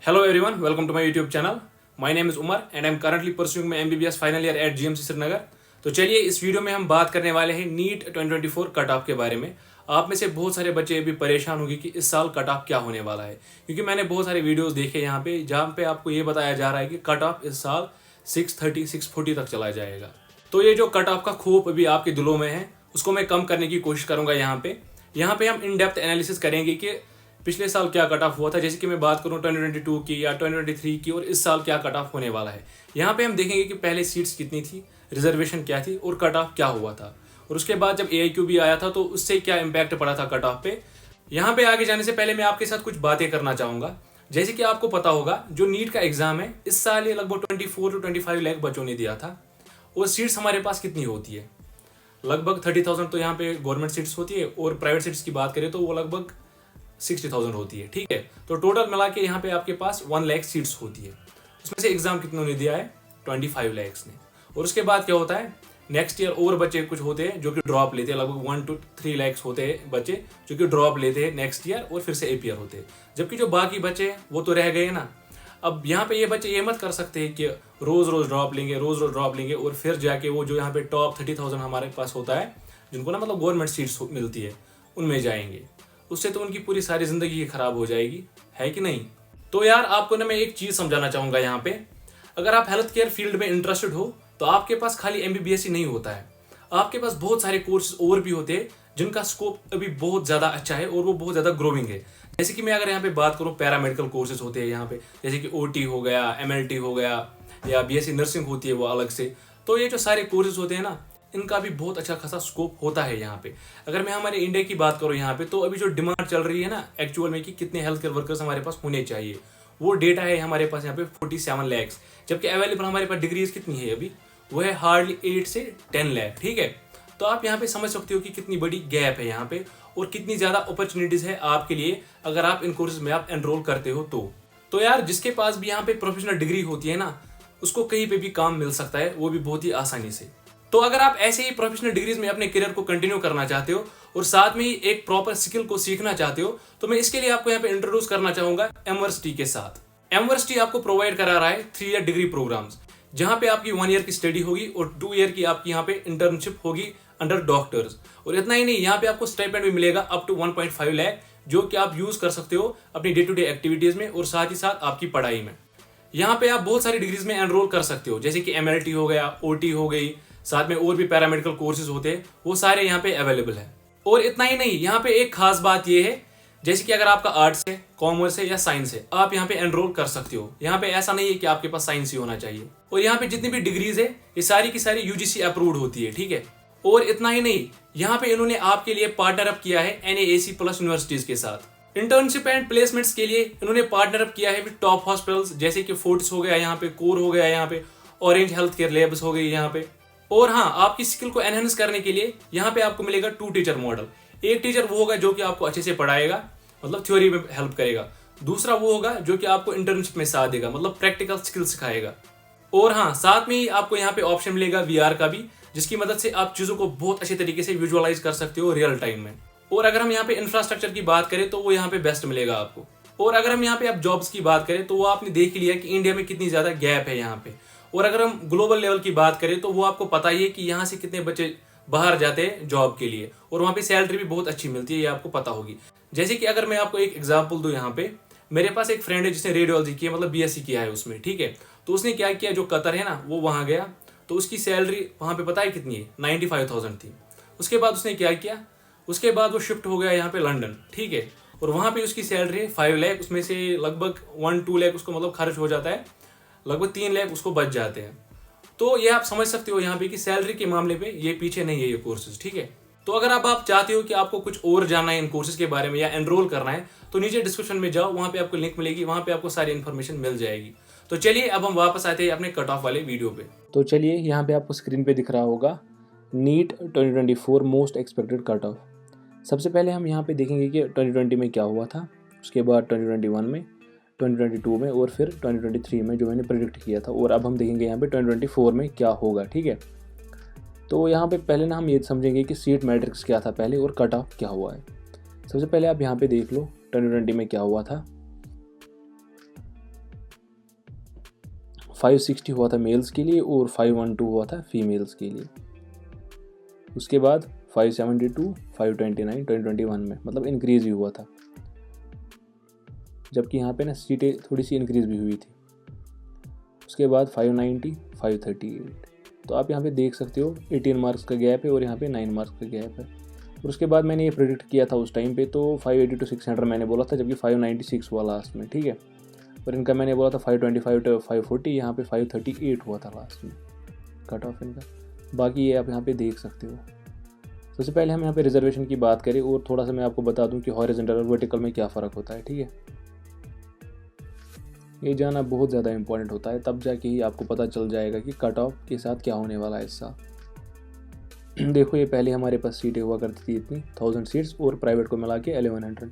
Hello everyone, welcome to my YouTube channel. My name is Umar and I am currently pursuing my MBBS final year at GMC Srinagar. तो चलिए इस video में हम बात करने वाले हैं नीट 2024 कट ऑफ के बारे में। आप में से बहुत सारे बच्चे भी परेशान होंगे कि इस साल कट ऑफ क्या होने वाला है, क्योंकि मैंने बहुत सारे वीडियोस देखे यहाँ पे जहाँ पे आपको ये बताया जा रहा है कि कट ऑफ इस साल 630 640 तक चला जाएगा। तो ये जो कट ऑफ का खौफ अभी आपके दिलों में है उसको मैं कम करने की कोशिश करूंगा। यहाँ पे हम इन डेप्थ एनालिसिस करेंगे कि पिछले साल क्या कट ऑफ हुआ था। जैसे कि मैं बात करूं 2022 की या 2023 की, और इस साल क्या कट ऑफ होने वाला है। यहाँ पे हम देखेंगे कि पहले सीट्स कितनी थी, रिजर्वेशन क्या थी और कट ऑफ क्या हुआ था, और उसके बाद जब AIQB आया था तो उससे क्या इम्पैक्ट पड़ा था कट ऑफ पे। यहाँ पे आगे जाने से पहले मैं आपके साथ कुछ बातें करना चाहूँगा। जैसे कि आपको पता होगा जो नीट का एग्जाम है इस साल ये लगभग 24 to 25 लाख बच्चों ने दिया था, और सीट्स हमारे पास कितनी होती है, लगभग 30,000 तो यहाँ पे गवर्नमेंट सीट्स होती है, और प्राइवेट सीट्स की बात करें तो वो लगभग 60,000 होती है। ठीक है, तो टोटल मिला के यहाँ पे आपके पास 1 लाख सीट्स होती है। उसमें से एग्जाम कितनों ने दिया है, 25 लाख ने। और उसके बाद क्या होता है, नेक्स्ट ईयर और बच्चे कुछ होते हैं जो कि ड्रॉप लेते हैं, लगभग 1 to 3 लाख होते हैं बच्चे जो कि ड्रॉप लेते हैं नेक्स्ट ईयर और फिर से APR होते हैं। जबकि जो बाकी बच्चे हैं वो तो रह गए ना। अब यहाँ पे ये बच्चे ये मत कर सकते हैं कि रोज रोज ड्रॉप लेंगे और फिर जाके वो जो यहाँ पे टॉप 30,000 हमारे पास होता है, जिनको ना मतलब गवर्नमेंट सीट्स मिलती है, उनमें जाएंगे। उससे तो उनकी पूरी सारी जिंदगी ही खराब हो जाएगी, है कि नहीं। तो यार आपको ना मैं एक चीज समझाना चाहूंगा यहाँ पे, अगर आप हेल्थ केयर फील्ड में इंटरेस्टेड हो तो आपके पास खाली MBBS ही नहीं होता है, आपके पास बहुत सारे कोर्सेज और भी होते हैं जिनका स्कोप अभी बहुत ज्यादा अच्छा है और वो बहुत ज्यादा ग्रोइंग है। जैसे कि मैं अगर यहाँ पे बात करूँ, पैरामेडिकल कोर्सेज होते हैं यहाँ पे, जैसे कि OT हो गया, MLT हो गया, या BSc नर्सिंग होती है वो अलग से। तो ये जो सारे कोर्सेज होते हैं ना, इनका भी बहुत अच्छा खासा स्कोप होता है यहाँ पे। अगर मैं हमारे इंडिया की बात करूँ यहाँ पे, तो अभी जो डिमांड चल रही है ना एक्चुअल में कि कितने हेल्थ केयर वर्कर्स हमारे पास होने चाहिए, वो डेटा है हमारे पास यहाँ पे 47 लाख। जबकि अवेलेबल हमारे पास डिग्रीज कितनी है अभी, वो है हार्डली 8 से 10 लाख। ठीक है, तो आप यहाँ पे समझ सकते हो कि कितनी बड़ी गैप है यहाँ पे और कितनी ज्यादा अपॉर्चुनिटीज है आपके लिए अगर आप इन कोर्सेज में आप एनरोल करते हो तो यार जिसके पास भी यहाँ पे प्रोफेशनल डिग्री होती है ना, उसको कहीं पे भी काम मिल सकता है, वो भी बहुत ही आसानी से। तो अगर आप ऐसे ही प्रोफेशनल डिग्रीज में अपने करियर को कंटिन्यू करना चाहते हो और साथ में ही एक प्रॉपर स्किल को सीखना चाहते हो, तो मैं इसके लिए आपको यहाँ पे इंट्रोड्यूस करना चाहूंगा एमवर्सिटी के साथ। एमवर्सिटी आपको प्रोवाइड करा रहा है 3 ईयर डिग्री प्रोग्राम्स, जहां पे आपकी 1 ईयर की स्टडी होगी और 2 ईयर की आपकी यहाँ पे इंटर्नशिप होगी अंडर डॉक्टर्स। और इतना ही नहीं, यहाँ पे आपको स्टाइपेंड भी मिलेगा अप टू 1.5 लाख, जो कि आप यूज कर सकते हो अपनी डे टू डे एक्टिविटीज में और साथ ही साथ आपकी पढ़ाई में। यहाँ पे आप बहुत सारी डिग्रीज में एनरोल कर सकते हो, जैसे कि MLT हो गया, OT हो गई, साथ में और भी पैरामेडिकल कोर्सेज होते हैं, वो सारे यहाँ पे अवेलेबल है। और इतना ही नहीं, यहाँ पे एक खास बात ये है, जैसे कि अगर आपका आर्ट्स है, कॉमर्स है या साइंस है, आप यहाँ पे एनरोल कर सकते हो। यहाँ पे ऐसा नहीं है कि आपके पास साइंस ही होना चाहिए। और यहाँ पे जितनी भी डिग्रीज है ये सारी की सारी UGC अप्रूव्ड होती है। ठीक है, और इतना ही नहीं, यहाँ पे इन्होंने आपके लिए पार्टनर अप किया है NAAC प्लस यूनिवर्सिटीज के साथ। इंटर्नशिप एंड प्लेसमेंट्स के लिए इन्होंने पार्टनर अप किया है विद टॉप हॉस्पिटल्स, जैसे कि फोर्टिस हो गया यहाँ पे, कोर हो गया यहाँ पे, ऑरेंज हेल्थ केयर लैब्स हो गई यहाँ पे। और हाँ, आपकी स्किल को एनहेंस करने के लिए यहाँ पे आपको मिलेगा 2 टीचर मॉडल। एक टीचर वो होगा जो कि आपको अच्छे से पढ़ाएगा, मतलब थ्योरी में हेल्प करेगा। दूसरा वो होगा जो कि आपको इंटर्नशिप में साथ देगा, मतलब प्रैक्टिकल स्किल सिखाएगा। और हाँ, साथ में ही आपको यहाँ पे ऑप्शन मिलेगा VR का भी, जिसकी मदद से आप चीजों को बहुत अच्छे तरीके से विजुअलाइज कर सकते हो रियल टाइम में। और अगर हम यहाँ पे इंफ्रास्ट्रक्चर की बात करें तो वो यहाँ पे बेस्ट मिलेगा आपको। और अगर हम यहाँ पे आप जॉब्स की बात करें तो वो आपने देख लिया कि इंडिया में कितनी ज्यादा गैप है यहाँ पे। और अगर हम ग्लोबल लेवल की बात करें तो वो आपको पता ही है कि यहाँ से कितने बच्चे बाहर जाते हैं जॉब के लिए, और वहाँ पे सैलरी भी बहुत अच्छी मिलती है, ये आपको पता होगी। जैसे कि अगर मैं आपको एक एग्जांपल दूं, यहाँ पे मेरे पास एक फ्रेंड है जिसने रेडियोलॉजी किया, मतलब BSc किया है उसमें। ठीक है, तो उसने क्या किया, जो कतर है ना, वो वहाँ गया, तो उसकी सैलरी वहाँ पे पता है कितनी है, 95,000 थी। उसके बाद उसने क्या किया, उसके बाद वो शिफ्ट हो गया यहाँ पे लंदन। ठीक है, और वहाँ पे उसकी सैलरी है 5 लाख, उसमें से लगभग 1-2 लाख उसको मतलब खर्च हो जाता है, लगभग 3 लाख उसको बच जाते हैं। तो ये आप समझ सकते हो यहाँ पे कि सैलरी के मामले पे ये पीछे नहीं है ये कोर्सेज। ठीक है, तो अगर आप चाहते हो कि आपको कुछ और जानना है इन कोर्सेज के बारे में या एनरोल करना है, तो नीचे डिस्क्रिप्शन में जाओ, वहाँ पे आपको लिंक मिलेगी, वहाँ पे आपको सारी इन्फॉर्मेशन मिल जाएगी। तो चलिए अब हम वापस आते हैं अपने कट ऑफ वाले वीडियो पे। तो चलिए, यहाँ पे आपको स्क्रीन पे दिख रहा होगा NEET 2024 most expected cut off. सबसे पहले हम यहाँ पे देखेंगे कि 2020 में क्या हुआ था, उसके बाद 2021 में, 2022 में और फिर 2023 में जो मैंने प्रेडिक्ट किया था, और अब हम देखेंगे यहाँ पे 2024 में क्या होगा। ठीक है, तो यहाँ पे पहले ना हम ये समझेंगे कि सीट मैट्रिक्स क्या था पहले और कट ऑफ क्या हुआ है। सबसे पहले आप यहाँ पे देख लो 2020 में क्या हुआ था। 560 हुआ था मेल्स के लिए और 512 हुआ था फीमेल्स के लिए। उसके बाद 572, 529 2021 में मतलब इंक्रीज़ भी हुआ था, जबकि यहाँ पे ना सीटें थोड़ी सी इंक्रीज़ भी हुई थी। उसके बाद 590, 538। तो आप यहाँ पे देख सकते हो 18 मार्क्स का गैप है और यहाँ पे 9 मार्क्स का गैप है। और उसके बाद मैंने ये प्रेडिक्ट किया था उस टाइम पे, तो 580 to 600 मैंने बोला था, जबकि 596 हुआ लास्ट में, ठीक है। और इनका मैंने बोला था 525 to 540, यहाँ पे 538 हुआ था लास्ट में कट ऑफ इनका। बाकी ये आप यहाँ पे देख सकते हो। सबसे पहले हम यहाँ पे रिजर्वेशन की बात करें और थोड़ा सा मैं आपको बता दूँ कि हॉरिजॉन्टल और वर्टिकल में क्या फ़र्क होता है, ठीक है। ये जानना बहुत ज़्यादा इंपॉर्टेंट होता है, तब जाके ही आपको पता चल जाएगा कि कट ऑफ के साथ क्या होने वाला है इस साल। देखो ये पहले हमारे पास सीटें हुआ करती थी इतनी 1000 सीट्स और प्राइवेट को मिला के 1100,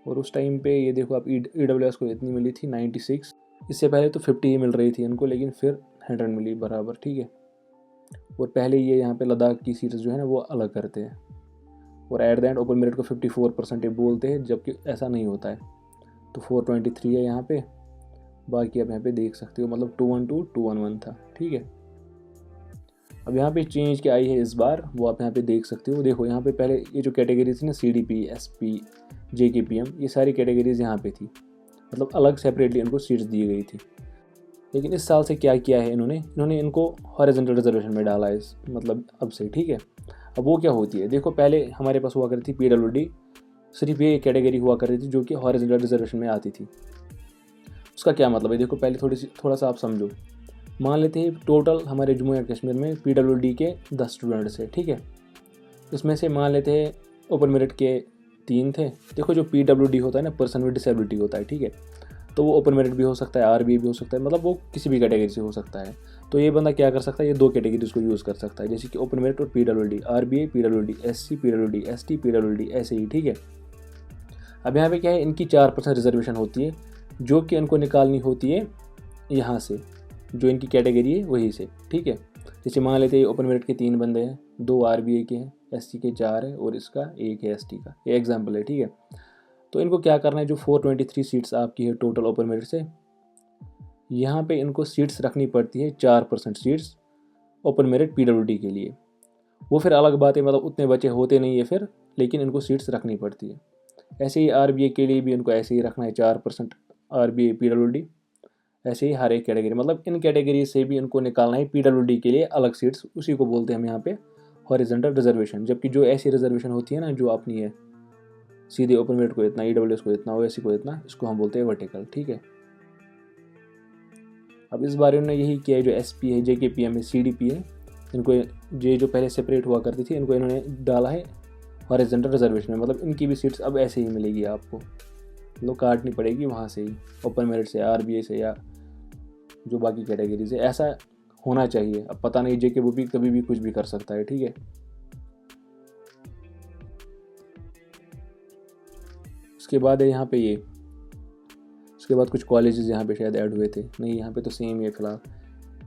और उस टाइम पे ये देखो आप EWS को इतनी मिली थी 96। इससे पहले तो 50 ही मिल रही थी इनको, लेकिन फिर 100 मिली बराबर, ठीक है। और पहले ये यहाँ पे लद्दाख की सीट्स जो है ना वो अलग करते हैं, और at the end open merit को 54% बोलते हैं, जबकि ऐसा नहीं होता है। तो 423 है यहाँ पे। बाकी आप यहाँ पे देख सकते हो, मतलब 212, 211 था, ठीक है। अब यहाँ पे चेंज क्या आई है इस बार वो आप यहाँ पे देख सकते हो। देखो यहाँ पे पहले ये जो कैटेगरीज थी ना, CDP, SP, JKPM, ये सारी कैटेगरीज यहाँ पे थी, मतलब अलग सेपरेटली इनको सीट्स दी गई थी। लेकिन इस साल से क्या किया है इन्होंने इनको हॉरिजॉन्टल रिजर्वेशन में डाला है मतलब अब से, ठीक है। अब वो क्या होती है, देखो पहले हमारे पास हुआ करती थी PWD, सिर्फ ये कैटेगरी हुआ करती थी जो कि हॉरिजॉन्टल रिजर्वेशन में आती थी। उसका क्या मतलब है, देखो पहले थोड़ा सा आप समझो। मान लेते हैं टोटल हमारे जम्मू एंड कश्मीर में PWD के 10 स्टूडेंट्स है, ठीक है। उसमें से मान लेते हैं ओपन मेरिट के 3 थे। देखो जो PWD होता है ना, पर्सन विद डिसेबिलिटी होता है, ठीक है। तो वो ओपन मेरिट भी हो सकता है, RBA भी हो सकता है, मतलब वो किसी भी कैटेगरी से हो सकता है। तो ये बंदा क्या कर सकता है, ये 2 कैटेगरीज को यूज़ कर सकता है, जैसे कि ओपन मेरिट और PWD, RBA, PWD, SC, PWD, ST, PWD, ऐसे ही, ठीक है। अब यहाँ पे क्या है, इनकी 4% रिजर्वेशन होती है जो कि इनको निकालनी होती है यहाँ से, जो इनकी कैटेगरी है वहीं से, ठीक है। जैसे मान लेते हैं ओपन मेरिट के 3 बंदे हैं, 2 RBA के हैं, SC के 4 है और इसका 1 है ST का, ये एग्जाम्पल है, ठीक है। तो इनको क्या करना है, जो 423 सीट्स आपकी है टोटल ओपन मेरिट से, यहाँ पे इनको सीट्स रखनी पड़ती है 4% सीट्स ओपन मेरिट PWD के लिए। वो फिर अलग बात है, मतलब उतने बच्चे होते नहीं है फिर, लेकिन इनको सीट्स रखनी पड़ती है। ऐसे ही RBA के लिए भी इनको ऐसे ही रखना है 4% RBA PWD, ऐसे ही हर एक कैटेगरी, मतलब इन कैटेगरी से भी इनको निकालना है PWD के लिए अलग सीट्स, उसी को बोलते हैं हम यहाँ पे हॉरिजॉन्टल रिजर्वेशन। जबकि जो ऐसी रिजर्वेशन होती है ना, जो अपनी है सीधे ओपन मेरिट को इतना, EWS को इतना, OSC को इतना, इसको हम बोलते हैं वर्टिकल, ठीक है। अब इस बार इन्होंने यही किया है, जो SP है, JKPM है, CDP है, इनको ये जो पहले सेपरेट हुआ करती थी इनको इन्होंने डाला है हॉरिजॉन्टल रिजर्वेशन में, मतलब इनकी भी सीट्स अब ऐसे ही मिलेगी आपको, मतलब काटनी पड़ेगी वहाँ से ही, ओपन मेरिट से, RBA से, या जो बाकी कैटेगरीज है। ऐसा होना चाहिए। अब पता नहीं JK वो भी कभी भी कुछ भी कर सकता है, ठीक है। उसके बाद है यहाँ पे ये, उसके बाद कुछ कॉलेजेस यहाँ पे शायद ऐड हुए थे, नहीं यहाँ पे तो सेम ही है फिलहाल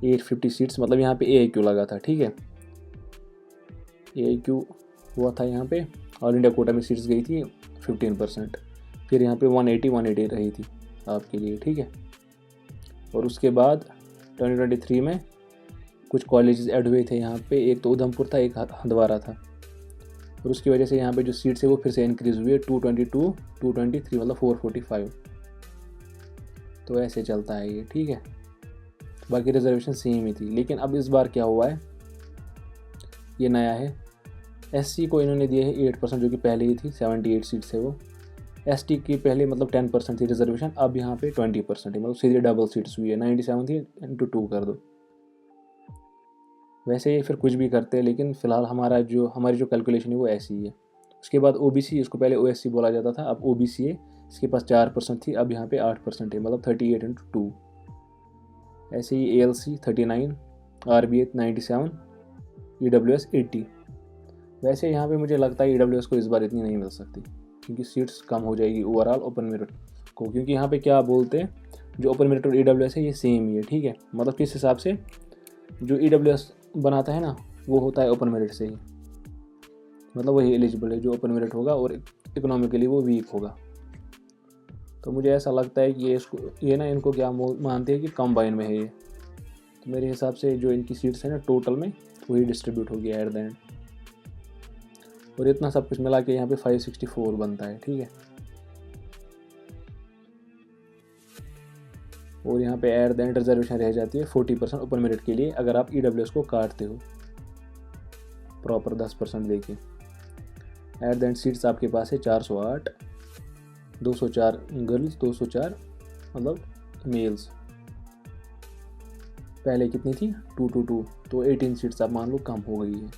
850 सीट्स, मतलब यहाँ पे AIQ लगा था, ठीक है। AIQ हुआ था यहाँ पे, ऑल इंडिया कोटा में सीट्स गई थी 15%, फिर यहाँ पे 180 रही थी आपके लिए, ठीक है। और उसके बाद 2023 में कुछ कॉलेजेस ऐड हुए थे यहाँ पे, एक तो उधमपुर था, एक हंदवारा था, और उसकी वजह से यहाँ पे जो सीट्स है वो फिर से इंक्रीज़ हुई है 222, 223, मतलब 445। तो ऐसे चलता है ये, ठीक है। बाकी रिजर्वेशन सेम ही थी, लेकिन अब इस बार क्या हुआ है, ये नया है। SC को इन्होंने दिए है 8%, जो कि पहले ही थी, 78 सीट्स है वो। ST की पहले मतलब 10% थी रिजर्वेशन, अब यहाँ पे 20% है, मतलब सीधे डबल सीट्स हुई है, 97 थी इंटू 2 कर दो। वैसे ये फिर कुछ भी करते हैं, लेकिन फ़िलहाल हमारी जो कैलकुलेशन है वो ऐसी ही है। उसके बाद OBC, इसको पहले OSC बोला जाता था, अब OBC है, इसके पास 4% थी, अब यहाँ पे 8% है, मतलब 38 इंटू 2। ऐसे ही ALC 39, RBA 97, EWS 80। वैसे यहाँ पे मुझे लगता है EWS को इस बार इतनी नहीं मिल सकती, क्योंकि सीट्स कम हो जाएगी ओवरऑल ओपन मेरिट को, क्योंकि यहाँ पे क्या बोलते हैं, जो ओपन मेरिट और EWS है ये सेम ही है, ठीक है। मतलब किस हिसाब से, जो EWS बनाता है ना वो होता है ओपन मेरिट से ही, मतलब वही एलिजिबल है जो ओपन मेरिट होगा, और इकोनॉमिकली वो वीक होगा। तो मुझे ऐसा लगता है कि ये ना इनको क्या मानते हैं कि कंबाइन में है ये। तो मेरे हिसाब से जो इनकी सीट्स है ना टोटल में वही डिस्ट्रीब्यूट हो गया एट द एंड, और इतना सब कुछ मिला के यहाँ पे 564 बनता है, ठीक है। और यहाँ पे एट द एंड रिजर्वेशन रह जाती है 40% ओपन मेरिट के लिए अगर आप EWS को काटते हो प्रॉपर 10% देके। एट द एंड सीट्स आपके पास है 408, 204 गर्ल्स, 204 मतलब मेल्स। पहले कितनी थी 222, तो 18 सीट्स आप मान लो कम हो गई है।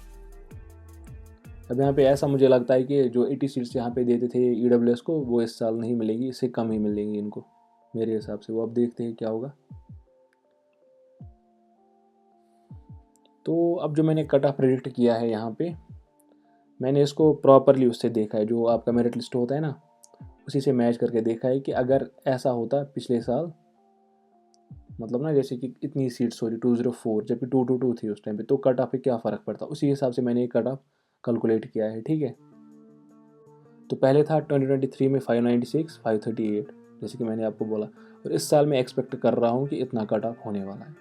अब यहाँ पे ऐसा मुझे लगता है कि जो 80 सीट्स यहाँ पे देते थे EWS को वो इस साल नहीं मिलेगी, इससे कम ही मिलेंगी इनको मेरे हिसाब से। वो अब देखते हैं क्या होगा। तो अब जो मैंने कट ऑफ प्रेडिक्ट किया है यहाँ पे, मैंने इसको प्रॉपरली उससे देखा है, जो आपका मेरिट लिस्ट होता है ना उसी से मैच करके देखा है कि अगर ऐसा होता पिछले साल, मतलब ना जैसे कि इतनी सीट्स हो रही 204 जबकि 222 थी उस टाइम पे, तो कट ऑफ पे क्या फ़र्क पड़ता, उसी हिसाब से मैंने कट ऑफ कैलकुलेट किया है, ठीक है। तो पहले था 2023 में 596, 538 जैसे कि मैंने आपको बोला, और इस साल मैं एक्सपेक्ट कर रहा हूँ कि इतना कट ऑफ होने वाला है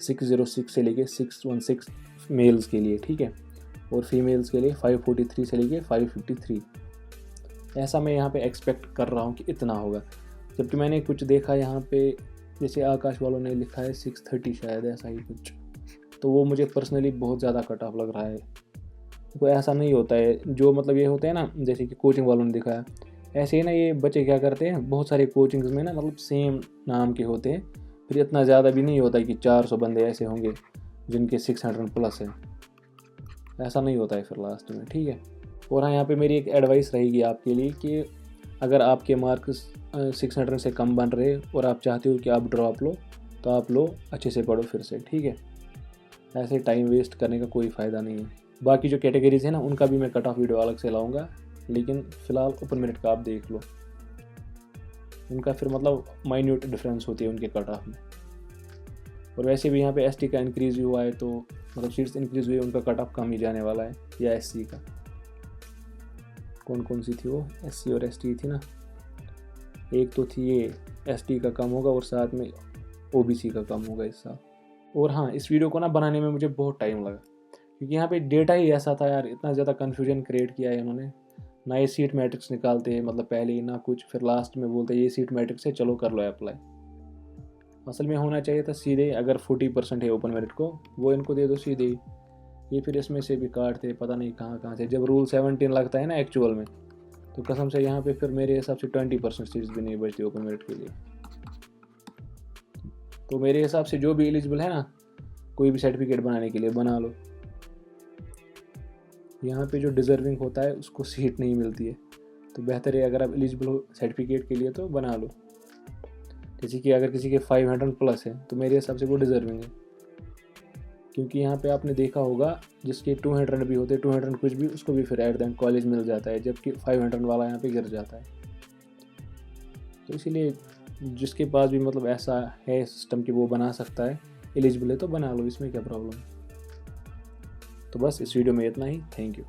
606 से लेके 616 मेल्स के लिए, ठीक है, और फीमेल्स के लिए 543 से लेके 553। ऐसा मैं यहाँ पे एक्सपेक्ट कर रहा हूँ कि इतना होगा। जबकि मैंने कुछ देखा यहाँ पे, जैसे आकाश वालों ने लिखा है 630 शायद, ऐसा ही कुछ, तो वो मुझे पर्सनली बहुत ज़्यादा कट ऑफ लग रहा है। तो ऐसा नहीं होता है, जो मतलब ये होते हैं ना जैसे कि कोचिंग वालों ने दिखाया, ऐसे ही ना ये बच्चे क्या करते हैं, बहुत सारे कोचिंग्स में ना मतलब सेम नाम के होते हैं, फिर इतना ज़्यादा भी नहीं होता है कि 400 बंदे ऐसे होंगे जिनके 600 प्लस है, ऐसा नहीं होता है फिर लास्ट में, ठीक है। और हाँ, यहाँ पे मेरी एक एडवाइस रहेगी आपके लिए कि अगर आपके मार्क्स 600 से कम बन रहे और आप चाहते हो कि आप ड्रॉप लो, तो आप लो, अच्छे से पढ़ो फिर से, ठीक है। ऐसे टाइम वेस्ट करने का कोई फ़ायदा नहीं है। बाकी जो कैटेगरीज है ना उनका भी मैं कट ऑफ वीडियो अलग से लाऊंगा, लेकिन फ़िलहाल ओपन मेरिट का आप देख लो, उनका फिर मतलब माइन्यूट डिफरेंस होती है उनके कट ऑफ में। और वैसे भी यहाँ पे ST का इंक्रीज़ हुआ है, तो मतलब सीट्स इंक्रीज़ हुई, उनका कट ऑफ कम ही जाने वाला है, या SC का। कौन कौन सी थी वो, SC और ST थी ना, एक तो थी ये ST का कम होगा और साथ में OBC का कम होगा इस साल। और हाँ, इस वीडियो को ना बनाने में मुझे बहुत टाइम लगा, क्योंकि यहाँ पे डेटा ही ऐसा था यार, इतना ज़्यादा कन्फ्यूजन क्रिएट किया है इन्होंने। ना ये सीट मैट्रिक्स निकालते हैं मतलब पहले ही, ना कुछ, फिर लास्ट में बोलते हैं ये सीट मैट्रिक्स है, चलो कर लो अप्लाई। असल में होना चाहिए था सीधे, अगर 40% है ओपन मेरिट को वो इनको दे दो सीधे, ये फिर इसमें से भी काटते पता नहीं कहाँ कहाँ से। जब रूल 17 लगता है ना एक्चुअल में, तो कसम से यहाँ पे फिर मेरे हिसाब से 20% सीट्स भी नहीं बचती ओपन मेरिट के लिए। तो मेरे हिसाब से जो भी एलिजिबल है ना कोई भी सर्टिफिकेट बनाने के लिए बना लो, यहाँ पे जो डिज़र्विंग होता है उसको सीट नहीं मिलती है, तो बेहतर है अगर आप एलिजिबल हो सर्टिफिकेट के लिए तो बना लो। जैसे कि अगर किसी के 500 प्लस है तो मेरे हिसाब से वो डिज़र्विंग है, क्योंकि यहाँ पे आपने देखा होगा जिसके 200 भी होते, 200 कुछ भी, उसको भी फिर एट द एंड कॉलेज मिल जाता है, जबकि 500 वाला यहाँ पे गिर जाता है। तो इसीलिए जिसके पास भी मतलब ऐसा है सिस्टम कि वो बना सकता है, एलिजिबल है तो बना लो, इसमें क्या प्रॉब्लम है। तो बस इस वीडियो में इतना ही, थैंक यू।